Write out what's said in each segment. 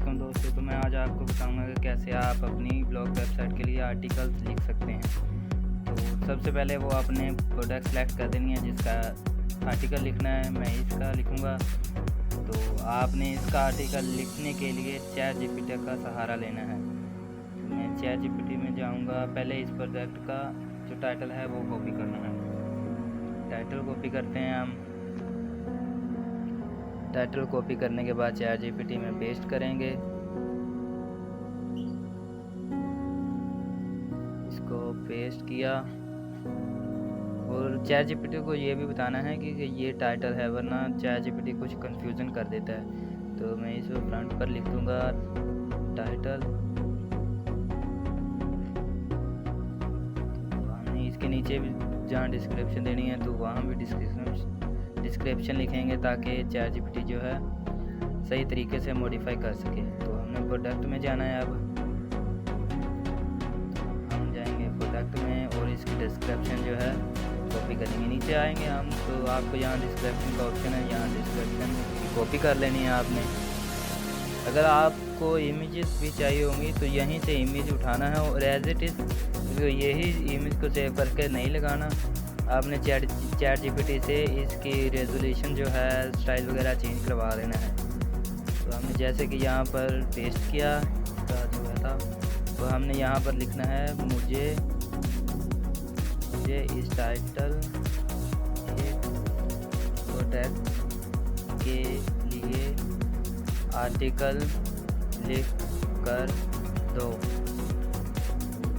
वालेकुम दोस्तों। तो मैं आज आपको बताऊंगा कि कैसे आप अपनी ब्लॉग वेबसाइट के लिए आर्टिकल्स लिख सकते हैं। तो सबसे पहले वो आपने प्रोडक्ट सेलेक्ट कर देनी है जिसका आर्टिकल लिखना है। मैं इसका लिखूंगा। तो आपने इसका आर्टिकल लिखने के लिए चैट जीपीटी का सहारा लेना है। तो मैं चैट जीपीटी में जाऊंगा। पहले इस प्रोडक्ट का जो टाइटल है वो कॉपी करना है। टाइटल कॉपी करते हैं हम। टाइटल कॉपी करने के बाद चैट जीपीटी में पेस्ट करेंगे। इसको पेस्ट किया और चैट जीपीटी को ये भी बताना है कि ये टाइटल है, वरना चैट जीपीटी कुछ कंफ्यूजन कर देता है। तो मैं इसको फ्रंट पर लिख दूंगा टाइटल। हमने इसके नीचे भी जहाँ डिस्क्रिप्शन देनी है तो वहाँ भी डिस्क्रिप्शन लिखेंगे ताकि चैट जीपीटी जो है सही तरीके से मॉडिफाई कर सके। तो हमने प्रोडक्ट में जाना है। अब हम जाएंगे प्रोडक्ट में और इसकी डिस्क्रिप्शन जो है कॉपी करेंगे। नीचे आएंगे हम तो आपको यहाँ डिस्क्रिप्शन का ऑप्शन है, यहाँ डिस्क्रिप्शन की कॉपी कर लेनी है आपने। अगर आपको इमेजेस भी चाहिए होंगी तो यहीं से इमेज उठाना है और एज इट इज़ यही इमेज को सेव करके नहीं लगाना। आपने चैट जीपीटी से इसकी रेजोल्यूशन जो है स्टाइल वगैरह चेंज करवा लेना है। तो हमने जैसे कि यहाँ पर पेस्ट किया इसका जो है था, तो हमने यहाँ पर लिखना है मुझे इस टाइटल के प्रोडक्ट के लिए आर्टिकल लिख कर दो।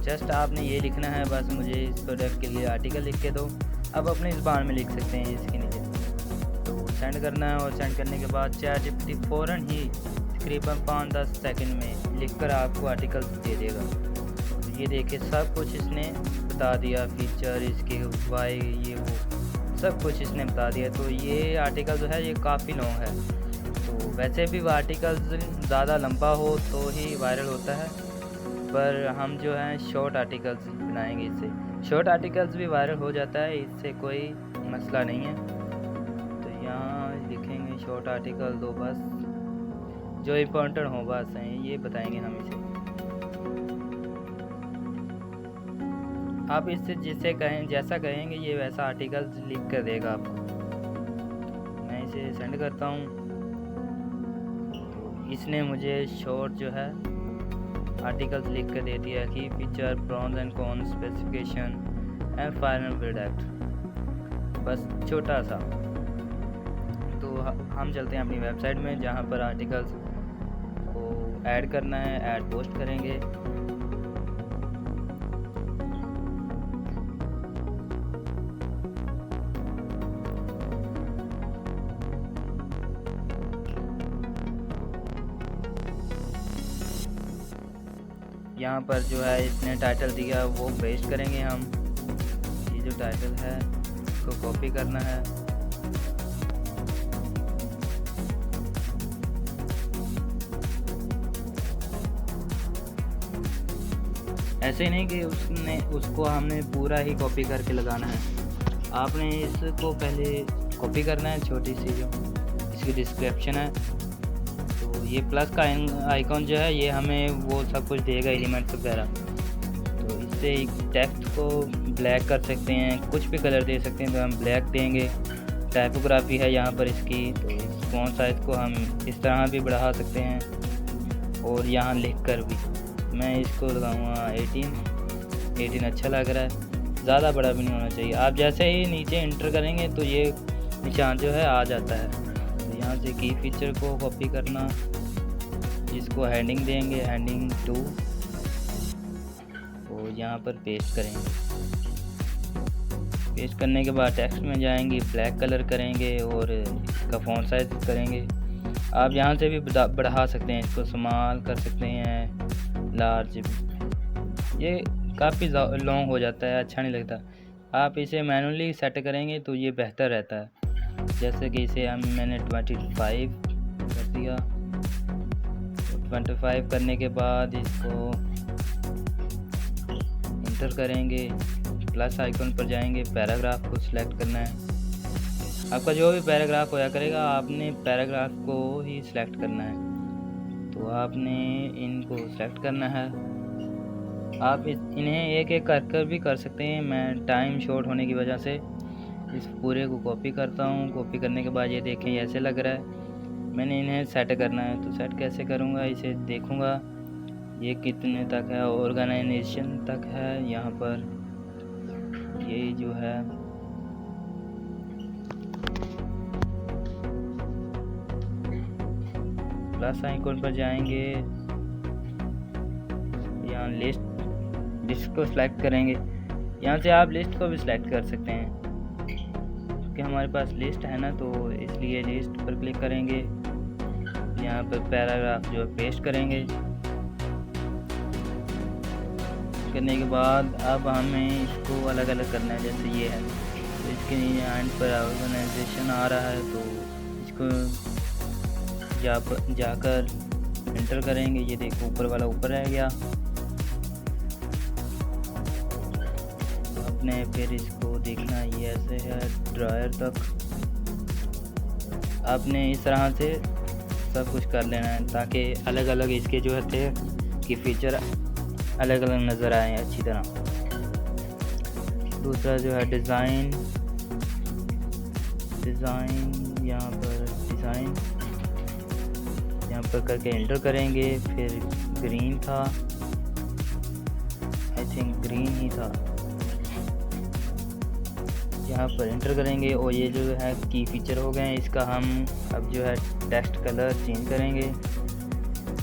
जस्ट आपने ये लिखना है, बस मुझे इस प्रोडक्ट के लिए आर्टिकल लिख के दो। अब अपनी ज़बान में लिख सकते हैं इसके नीचे। तो सेंड करना है और सेंड करने के बाद चैट जीपीटी फ़ौरन ही तकरीबन 5-10 सेकंड में लिखकर आपको आर्टिकल दे देगा। तो ये देखिए सब कुछ इसने बता दिया, फीचर इसके वाई ये वो सब कुछ इसने बता दिया। तो ये आर्टिकल जो है ये काफ़ी लॉन्ग है। तो वैसे भी वो आर्टिकल ज़्यादा लंबा हो तो ही वायरल होता है, पर हम जो हैं शॉर्ट आर्टिकल्स बनाएंगे। इससे शॉर्ट आर्टिकल्स भी वायरल हो जाता है, इससे कोई मसला नहीं है। तो यहाँ लिखेंगे शॉर्ट आर्टिकल दो, बस जो इम्पोर्टेंट हो बस ये बताएंगे हम इसे। आप इससे जिसे कहें जैसा कहेंगे ये वैसा आर्टिकल लिख कर देगा आपको। मैं इसे सेंड करता हूँ। तो इसने मुझे शॉर्ट जो है आर्टिकल्स लिख कर दे दिया कि feature pros and cons specification and final product, बस छोटा सा। तो हम चलते हैं अपनी वेबसाइट में जहाँ पर आर्टिकल्स को ऐड करना है, ऐड पोस्ट करेंगे। यहाँ पर जो है इसने टाइटल दिया वो पेस्ट करेंगे हम। ये जो टाइटल है इसको कॉपी करना है। ऐसे ही नहीं कि उसको हमने पूरा ही कॉपी करके लगाना है। आपने इसको पहले कॉपी करना है, छोटी सी जो इसकी डिस्क्रिप्शन है। तो ये प्लस का आइकॉन जो है ये हमें वो सब कुछ देगा, एलिमेंट्स वगैरह। तो इससे टेक्स्ट को ब्लैक कर सकते हैं, कुछ भी कलर दे सकते हैं, तो हम ब्लैक देंगे। टाइपोग्राफी है यहाँ पर इसकी, तो इस फॉन्ट साइज़ को हम इस तरह भी बढ़ा सकते हैं और यहाँ लिख कर भी। मैं इसको लगाऊंगा 18 अच्छा लग रहा है, ज़्यादा बड़ा भी नहीं होना चाहिए। आप जैसे ही नीचे इंटर करेंगे तो ये निशान जो है आ जाता है। तो यहाँ से की फीचर को कॉपी करना, इसको हेडिंग देंगे, हेडिंग 2, और यहाँ पर पेस्ट करेंगे। पेस्ट करने के बाद टेक्स्ट में जाएंगे, ब्लैक कलर करेंगे और इसका फॉन्ट साइज करेंगे। आप यहाँ से भी बढ़ा सकते हैं, इसको स्मॉल कर सकते हैं, लार्ज। ये काफ़ी लॉन्ग हो जाता है, अच्छा नहीं लगता। आप इसे मैनुअली सेट करेंगे तो ये बेहतर रहता है। जैसे कि इसे मैंने 25 कर दिया। 25 करने के बाद इसको इंटर करेंगे, प्लस आइकन पर जाएंगे, पैराग्राफ को सिलेक्ट करना है। आपका जो भी पैराग्राफ होया करेगा आपने पैराग्राफ को ही सिलेक्ट करना है। तो आपने इनको सेलेक्ट करना है। आप इन्हें एक एक कर भी कर सकते हैं। मैं टाइम शॉर्ट होने की वजह से इस पूरे को कॉपी करता हूँ। कॉपी करने के बाद ये देखें ऐसे लग रहा है। मैंने इन्हें सेट करना है, तो सेट कैसे करूँगा, इसे देखूँगा ये कितने तक है, ऑर्गेनाइजेशन तक है। यहाँ पर ये जो है प्लस आइकॉन पर जाएंगे, यहाँ लिस्ट को सिलेक्ट करेंगे। यहाँ से आप लिस्ट को भी सिलेक्ट कर सकते हैं क्योंकि हमारे पास लिस्ट है ना, तो इसलिए लिस्ट पर क्लिक करेंगे। यहाँ पर पैराग्राफ जो है पेस्ट करेंगे। करने के बाद अब हमें इसको अलग अलग करना है। जैसे ये है तो इसके एंड पर ऑर्गेनाइजेशन आ रहा है, तो इसको जाकर एंटर करेंगे। ये देखो ऊपर वाला ऊपर रह गया। आपने फिर इसको देखना, ये ऐसे है ड्रायर तक। आपने इस तरह से सब कुछ कर लेना है ताकि अलग अलग इसके जो है थे कि फीचर अलग अलग नज़र आए अच्छी तरह। दूसरा जो है डिज़ाइन, यहाँ पर डिज़ाइन यहाँ पर करके एंटर करेंगे। फिर ग्रीन था, आई थिंक ग्रीन ही था, यहाँ पर एंटर करेंगे। और ये जो है की फीचर हो गए हैं। इसका हम अब जो है टेक्स्ट कलर चेंज करेंगे,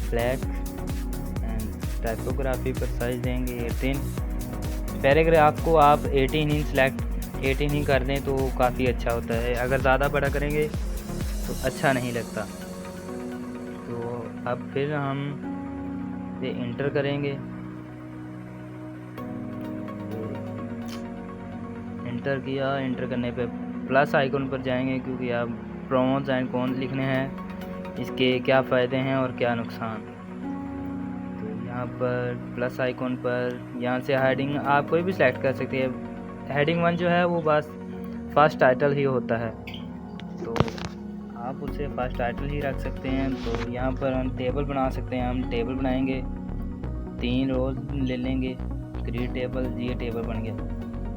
ब्लैक एंड टाइपोग्राफी पर साइज देंगे 18। पैराग्राफ को आप 18 ही कर दें तो काफ़ी अच्छा होता है। अगर ज़्यादा बड़ा करेंगे तो अच्छा नहीं लगता। तो अब फिर हम ये इंटर करेंगे। इंटर किया, इंटर करने पे प्लस आइकॉन पर जाएंगे क्योंकि आप प्रोमोज एंड कॉन्स लिखने हैं, इसके क्या फ़ायदे हैं और क्या नुकसान। तो यहाँ पर प्लस आइकॉन पर यहाँ से हेडिंग आप कोई भी सिलेक्ट कर सकते हैं। हेडिंग 1 जो है वो बस फर्स्ट टाइटल ही होता है, तो आप उसे फर्स्ट टाइटल ही रख सकते हैं। तो यहाँ पर हम टेबल बना सकते हैं। हम टेबल बनाएंगे, 3 रोज ले लेंगे, क्रिएट टेबल, ये टेबल बन गया।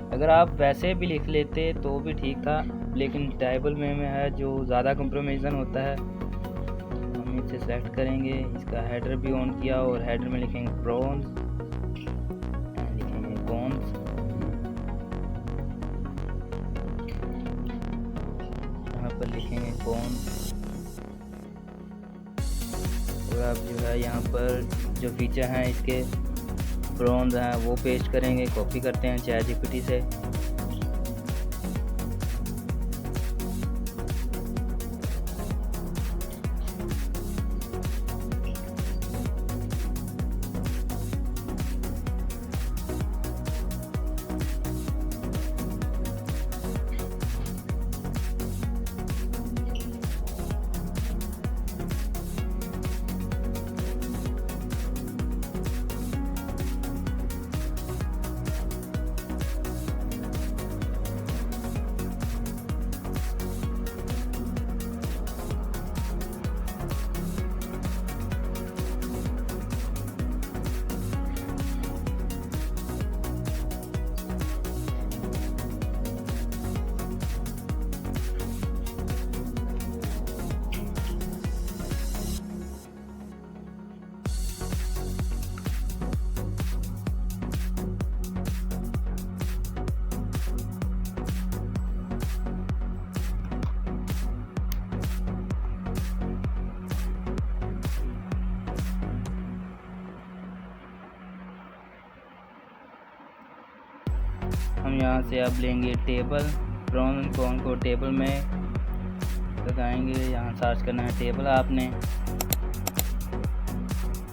अगर आप वैसे भी लिख लेते तो भी ठीक था, लेकिन टेबल में है जो ज़्यादा कंप्रोमाइज़न होता है। हम इसे सेलेक्ट करेंगे, इसका हेडर भी ऑन किया और हेडर में लिखेंगे प्रोन्स, लिखेंगे कॉन्स। यहाँ पर लिखेंगे कॉन्स। और आप जो है यहाँ पर जो फीचर हैं इसके प्रोन्स हैं वो पेस्ट करेंगे। कॉपी करते हैं ChatGPT से। हम यहाँ से अब लेंगे टेबल, प्रोन कॉन को टेबल में लगाएंगे। यहाँ सर्च करना है टेबल। आपने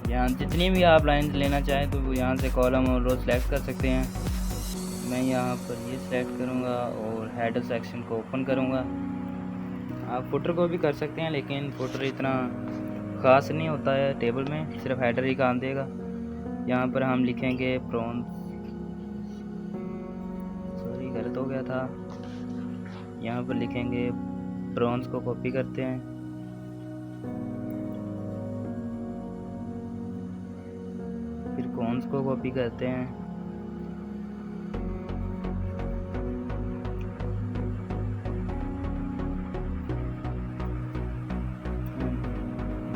यहाँ जितनी भी आप लाइन लेना चाहें तो वो यहाँ से कॉलम और रो सेलेक्ट कर सकते हैं। मैं यहाँ पर ये सेलेक्ट करूँगा और हेडर सेक्शन को ओपन करूँगा। आप फुटर को भी कर सकते हैं, लेकिन फुटर इतना ख़ास नहीं होता है टेबल में, सिर्फ हेडर ही काम देगा। यहाँ पर हम लिखेंगे प्रोन, गलत हो गया था। यहाँ पर लिखेंगे प्रोन्स को कॉपी करते हैं, कॉन्स को कॉपी करते हैं।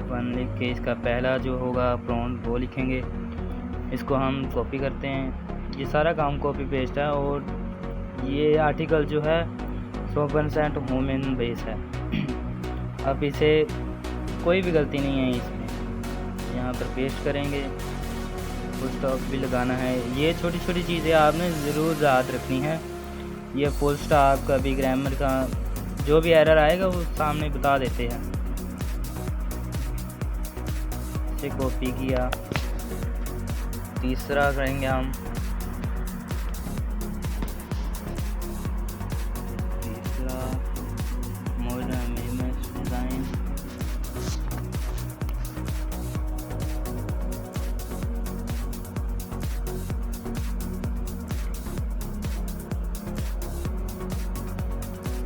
वन लिख के इसका पहला जो होगा प्रॉम्प्ट वो लिखेंगे, इसको हम कॉपी करते हैं। ये सारा काम कॉपी पेस्ट है और ये आर्टिकल जो है 100% होम इन बेस है। अब इसे कोई भी गलती नहीं है इसमें, यहाँ पर पेस्ट करेंगे, फुल स्टॉप भी लगाना है। ये छोटी छोटी चीज़ें आपने ज़रूर याद रखनी है। ये फुल स्टॉप का भी, ग्रामर का जो भी एरर आएगा वो सामने बता देते हैं। इसे कॉपी किया, तीसरा करेंगे हम, तीसरा मॉडर्न इमेज डिज़ाइन।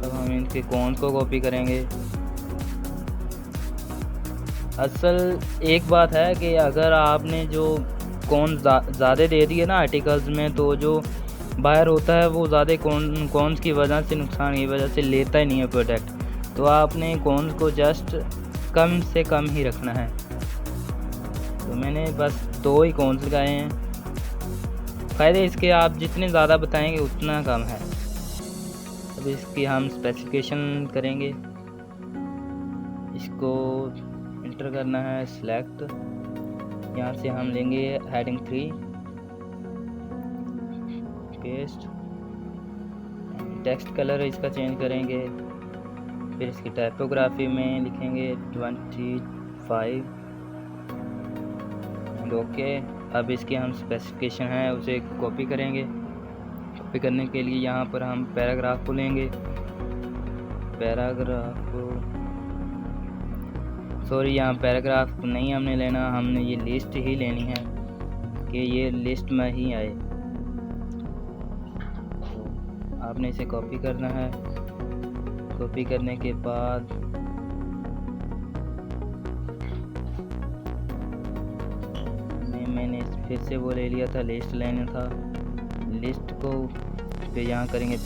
अब हम इनके कॉन्स को कॉपी करेंगे। असल एक बात है कि अगर आपने जो कॉन्स ज़्यादा दे दिए ना आर्टिकल्स में, तो जो बाहर होता है वो ज़्यादा कॉन्स की वजह से, नुकसान की वजह से लेता ही नहीं है प्रोडक्ट। तो आपने कॉन्स को जस्ट कम से कम ही रखना है। तो मैंने बस 2 ही कॉन्स लगाए हैं। फ़ायदे इसके आप जितने ज़्यादा बताएंगे उतना कम है। अब इसकी हम स्पेसिफिकेशन करेंगे, इसको इंटर करना है, सिलेक्ट, यहाँ से हम लेंगे हेडिंग 3, पेस्ट, टेक्स्ट कलर इसका चेंज करेंगे, फिर इसकी टाइपोग्राफी में लिखेंगे 25 एंड ओके। अब इसकी हम स्पेसिफिकेशन है उसे कॉपी करेंगे। कॉपी करने के लिए यहाँ पर हम पैराग्राफ को लेंगे, यहाँ पैराग्राफ नहीं हमने लेना, हमने ये लिस्ट ही लेनी है कि ये लिस्ट में ही आए। तो आपने इसे कॉपी करना है। कॉपी करने के बाद मैंने फिर से वो ले लिया था, लिस्ट लेना था। लिस्ट को फिर यहाँ करेंगे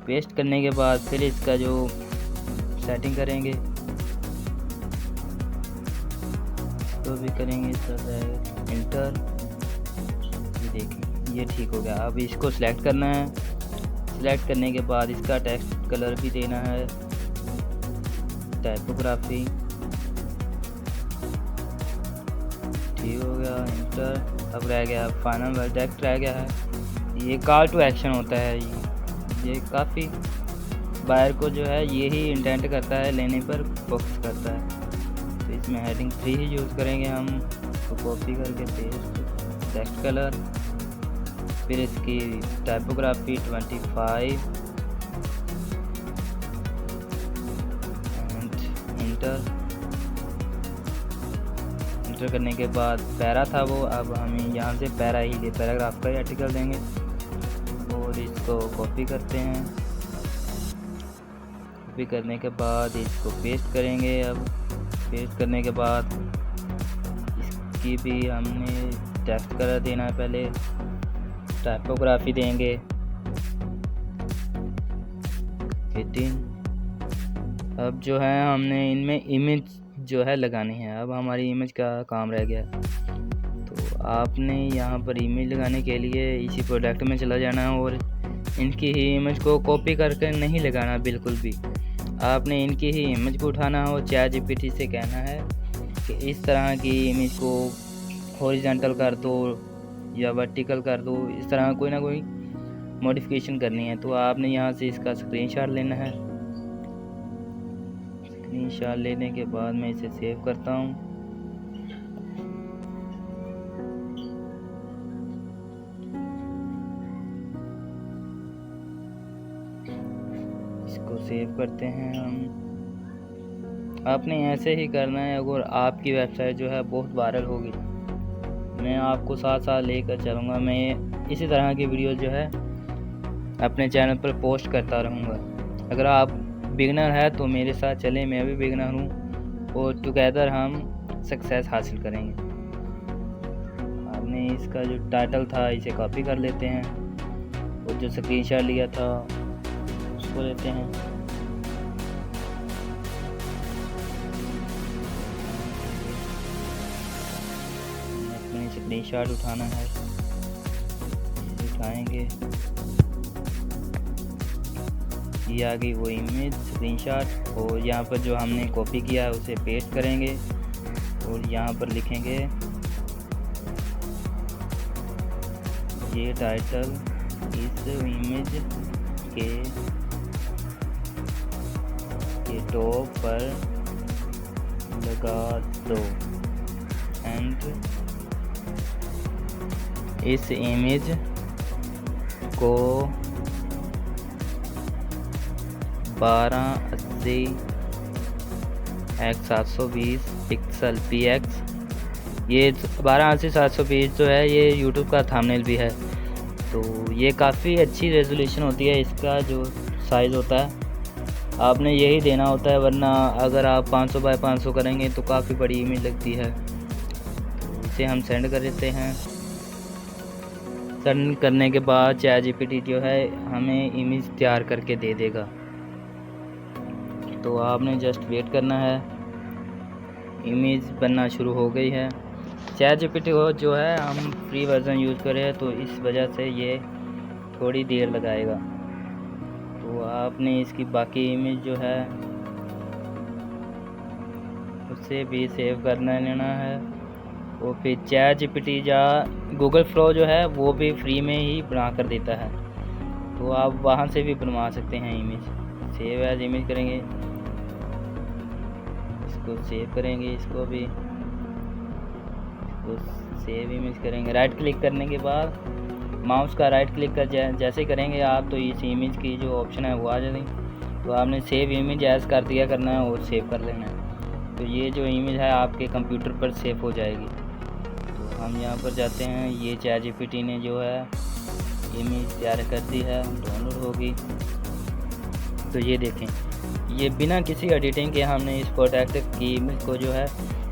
पेस्ट करने के बाद फिर इसका जो सेटिंग करेंगे तो भी करेंगे इंटर। ये देखिए ये ठीक हो गया। अब इसको सिलेक्ट करना है। सिलेक्ट करने के बाद इसका टेक्स्ट कलर भी देना है, टाइपोग्राफी, ठीक हो गया, इंटर। अब रह गया फाइनल वर्डिक्ट रह गया है। ये कॉल टू एक्शन होता है, ये काफ़ी बायर को जो है यही इंटेंट करता है, लेने पर फोकस करता है। तो इसमें हेडिंग 3 ही यूज़ करेंगे हम। तो कॉपी करके पेस्ट, टेक्स्ट कलर, फिर इसकी टाइपोग्राफी 25 एंड इंटर। इंटर करने के बाद पैरा था वो, अब हम यहाँ से पैराग्राफ का ही आर्टिकल देंगे और इसको कॉपी करते हैं। कॉपी करने के बाद इसको पेस्ट करेंगे। अब पेस्ट करने के बाद इसकी भी हमने टेक्स्ट कलर देना है, पहले टाइपोग्राफी देंगे 18। अब जो है हमने इनमें इमेज जो है लगानी है। अब हमारी इमेज का काम रह गया। तो आपने यहाँ पर इमेज लगाने के लिए इसी प्रोडक्ट में चला जाना है और इनकी ही इमेज को कॉपी करके नहीं लगाना बिल्कुल भी। आपने इनकी ही इमेज को उठाना है और ChatGPT से कहना है कि इस तरह की इमेज को हॉरिजॉन्टल कर दो या वर्टिकल कर दो, इस तरह कोई ना कोई मॉडिफिकेशन करनी है। तो आपने यहाँ से इसका स्क्रीनशॉट लेना है। स्क्रीनशॉट लेने के बाद मैं इसे सेव करता हूँ। इसको सेव करते हैं हम। आपने ऐसे ही करना है। अगर आपकी वेबसाइट जो है बहुत वायरल होगी, मैं आपको साथ साथ लेकर चलूँगा। मैं इसी तरह की वीडियो जो है अपने चैनल पर पोस्ट करता रहूँगा। अगर आप बिगनर है तो मेरे साथ चलें, मैं भी बिगनर हूँ और टुगेदर हम सक्सेस हासिल करेंगे। आपने इसका जो टाइटल था इसे कॉपी कर लेते हैं और जो स्क्रीनशॉट लिया था उसको लेते हैं। अपने स्क्रीनशॉट उठाना है, उठाएंगे, ये आ गई वो इमेज स्क्रीनशॉट। और यहाँ पर जो हमने कॉपी किया है उसे पेस्ट करेंगे और यहाँ पर लिखेंगे ये टाइटल इस इमेज के टॉप पर लगा दो एंड इस इमेज को 1280x720 पिक्सल px, ये 1280x720 जो है ये YouTube का थंबनेल भी है। तो ये काफ़ी अच्छी रेजोल्यूशन होती है, इसका जो साइज़ होता है आपने यही देना होता है, वरना अगर आप 500 बाय 500 करेंगे तो काफ़ी बड़ी इमेज लगती है। तो इसे हम सेंड कर देते हैं। सेंड करने के बाद ChatGPT जो है हमें इमेज तैयार करके दे देगा। तो आपने जस्ट वेट करना है, इमेज बनना शुरू हो गई है। ChatGPT जो है हम फ्री वर्जन यूज़ कर रहे हैं तो इस वजह से ये थोड़ी देर लगाएगा। तो आपने इसकी बाकी इमेज जो है उसे भी सेव करना लेना है। और फिर ChatGPT या गूगल फ्लो जो है वो भी फ्री में ही बना कर देता है, तो आप वहाँ से भी बनवा सकते हैं इमेज। सेव एज इमेज करेंगे, इसको सेव करेंगे, इसको भी सेव इमेज करेंगे। राइट क्लिक करने के बाद माउस का राइट क्लिक कर जैसे करेंगे आप तो इस इमेज की जो ऑप्शन है वो आ जाएगी। तो आपने सेव इमेज एज कर दिया करना है और सेव कर लेना है, तो ये जो इमेज है आपके कंप्यूटर पर सेव हो जाएगी। तो हम यहाँ पर जाते हैं, ये ChatGPT ने जो है इमेज तैयार कर दी है, डाउनलोड होगी। तो ये देखें, ये बिना किसी एडिटिंग के हमने इस प्रोडक्ट की इमेज को जो है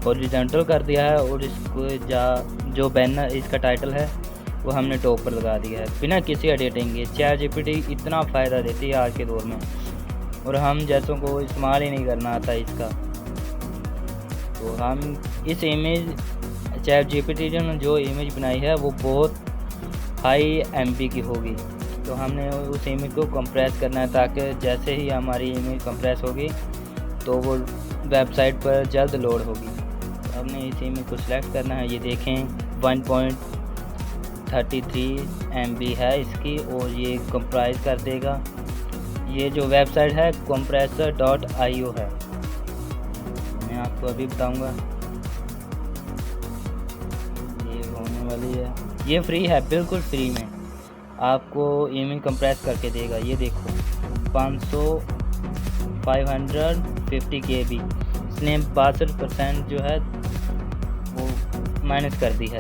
हॉरिजॉन्टल कर दिया है और इसको जो बैनर इसका टाइटल है वो हमने टॉप पर लगा दिया है बिना किसी एडिटिंग के। ChatGPT इतना फ़ायदा देती है आज के दौर में, और हम जैसों को इस्तेमाल ही नहीं करना आता इसका। तो हम इस इमेज ChatGPT ने जो इमेज बनाई है वो बहुत हाई MB की होगी, तो हमने उस इमेज को कंप्रेस करना है ताकि जैसे ही हमारी इमेज कंप्रेस होगी तो वो वेबसाइट पर जल्द लोड होगी। तो हमने इस इमेज को सिलेक्ट करना है। ये देखें 1.33 MB है इसकी, और ये कंप्रेस कर देगा। ये जो वेबसाइट है compressor.io है, मैं आपको अभी बताऊंगा। ये होने वाली है, ये फ्री है, बिल्कुल फ्री में आपको इमेज कंप्रेस करके देगा। ये देखो 550 KB, इसने 62% जो है वो माइनस कर दी है।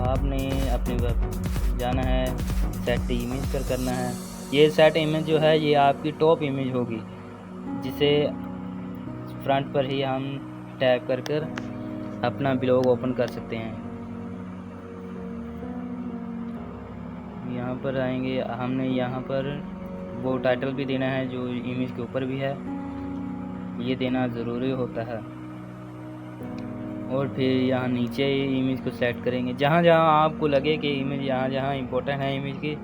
आपने अपने वेब जाना है, सेट इमेज पर करना है। ये सेट इमेज जो है ये आपकी टॉप इमेज होगी, जिसे फ्रंट पर ही हम टैग कर अपना ब्लॉग ओपन कर सकते हैं। यहाँ पर आएंगे, हमने यहाँ पर वो टाइटल भी देना है जो इमेज के ऊपर भी है, ये देना ज़रूरी होता है। और फिर यहाँ नीचे इमेज को सेलेक्ट करेंगे, जहाँ जहाँ आपको लगे कि इमेज यहाँ जहाँ इम्पोर्टेंट है इमेज की,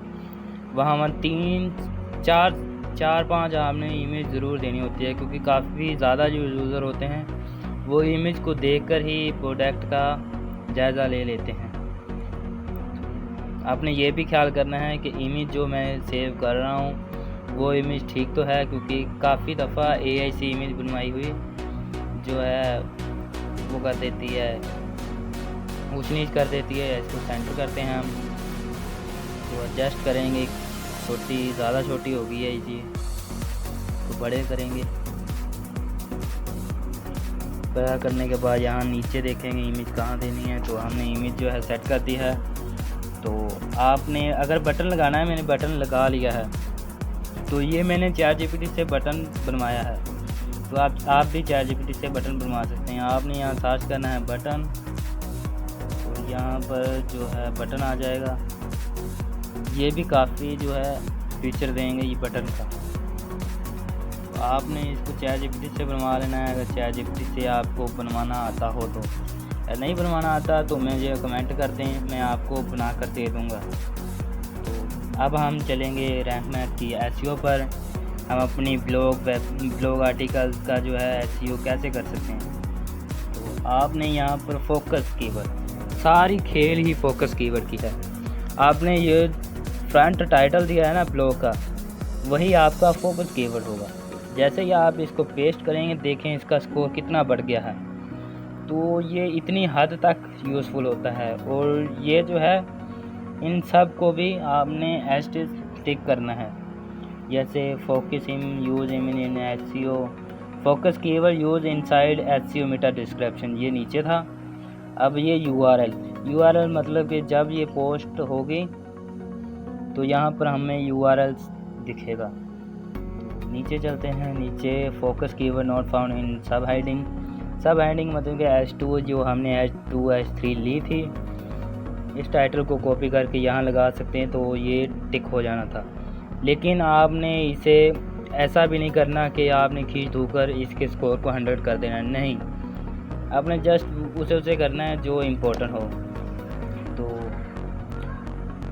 वहाँ हम 3, 4, 5 आपने इमेज ज़रूर देनी होती है, क्योंकि काफ़ी ज़्यादा जो यूज़र होते हैं वो इमेज को देखकर ही प्रोडक्ट का जायज़ा ले लेते हैं। आपने ये भी ख्याल करना है कि इमेज जो मैं सेव कर रहा हूँ वो इमेज ठीक तो है, क्योंकि काफ़ी दफ़ा AI से इमेज बनवाई हुई जो है वो कर देती है, ऊंच नीच कर देती है। इसको सेंटर करते हैं हम, तो एडजस्ट करेंगे, छोटी ज़्यादा छोटी हो गई है ये, तो बड़े करेंगे। बड़ा करने के बाद यहाँ नीचे देखेंगे इमेज कहाँ देनी है, तो हमने इमेज जो है सेट कर दी है। तो आपने अगर बटन लगाना है, मैंने बटन लगा लिया है, तो ये मैंने ChatGPT से बटन बनवाया है, तो आप भी ChatGPT से बटन बनवा सकते हैं। आपने यहाँ सर्च करना है बटन, और यहाँ पर जो है बटन आ जाएगा। ये भी काफ़ी जो है फीचर देंगे ये बटन का। तो आपने इसको ChatGPT से बनवा लेना है। अगर ChatGPT से आपको बनवाना आता हो तो, नहीं बनवाना आता तो मुझे कमेंट कर दें, मैं आपको बना कर दे दूँगा। तो अब हम चलेंगे रैंक मैथ की SEO पर। हम अपनी ब्लॉग आर्टिकल्स का जो है SEO कैसे कर सकते हैं। तो आपने यहाँ पर फोकस कीवर्ड, सारी खेल ही फोकस कीवर्ड की है। आपने ये फ्रंट टाइटल दिया है ना ब्लॉग का, वही आपका फोकस कीवर्ड होगा। जैसे ही आप इसको पेस्ट करेंगे, देखें इसका स्कोर कितना बढ़ गया है। तो ये इतनी हद तक यूज़फुल होता है। और ये जो है इन सब को भी आपने टिक करना है। जैसे focus in use in SEO, focus keyword use inside SEO Meta description, ये नीचे था। अब ये URL मतलब कि जब ये पोस्ट होगी तो यहाँ पर हमें URL दिखेगा। नीचे चलते हैं। नीचे focus keyword not found in सब हेडिंग मतलब कि H2 जो हमने H2 H3 ली थी, इस टाइटल को कॉपी करके यहाँ लगा सकते हैं तो ये टिक हो जाना था। लेकिन आपने इसे ऐसा भी नहीं करना कि आपने खींच धोकर इसके स्कोर को 100 कर देना, नहीं। आपने जस्ट उसे करना है जो इम्पोर्टेंट हो। तो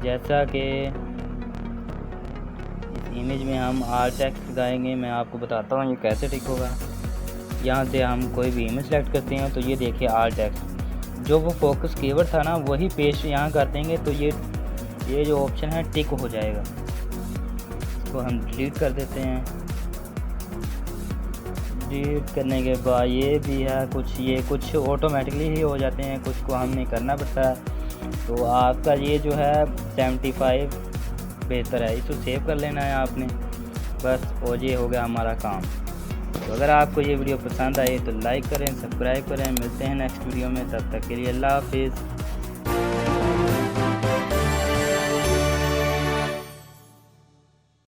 जैसा कि इस इमेज में हम आर्ट टेक्स्ट लगाएंगे, मैं आपको बताता हूँ ये कैसे टिक होगा। यहाँ से हम कोई भी इमेज सेलेक्ट करते हैं तो ये देखिए आर्ट टेक्स्ट, जो वो फोकस कीवर्ड था ना वही पेस्ट यहाँ कर देंगे तो ये जो ऑप्शन है टिक हो जाएगा। इसको हम डिलीट कर देते हैं। डिलीट करने के बाद ये भी है कुछ ऑटोमेटिकली ही हो जाते हैं, कुछ को हमने करना पड़ता है। तो आपका ये जो है 75 बेहतर है, इसको सेव कर लेना है आपने बस, और ये हो गया हमारा काम। तो अगर आपको ये वीडियो पसंद आए तो लाइक करें, सब्सक्राइब करें। मिलते हैं नेक्स्ट वीडियो में, तब तक के लिए अल्लाह हाफिज़।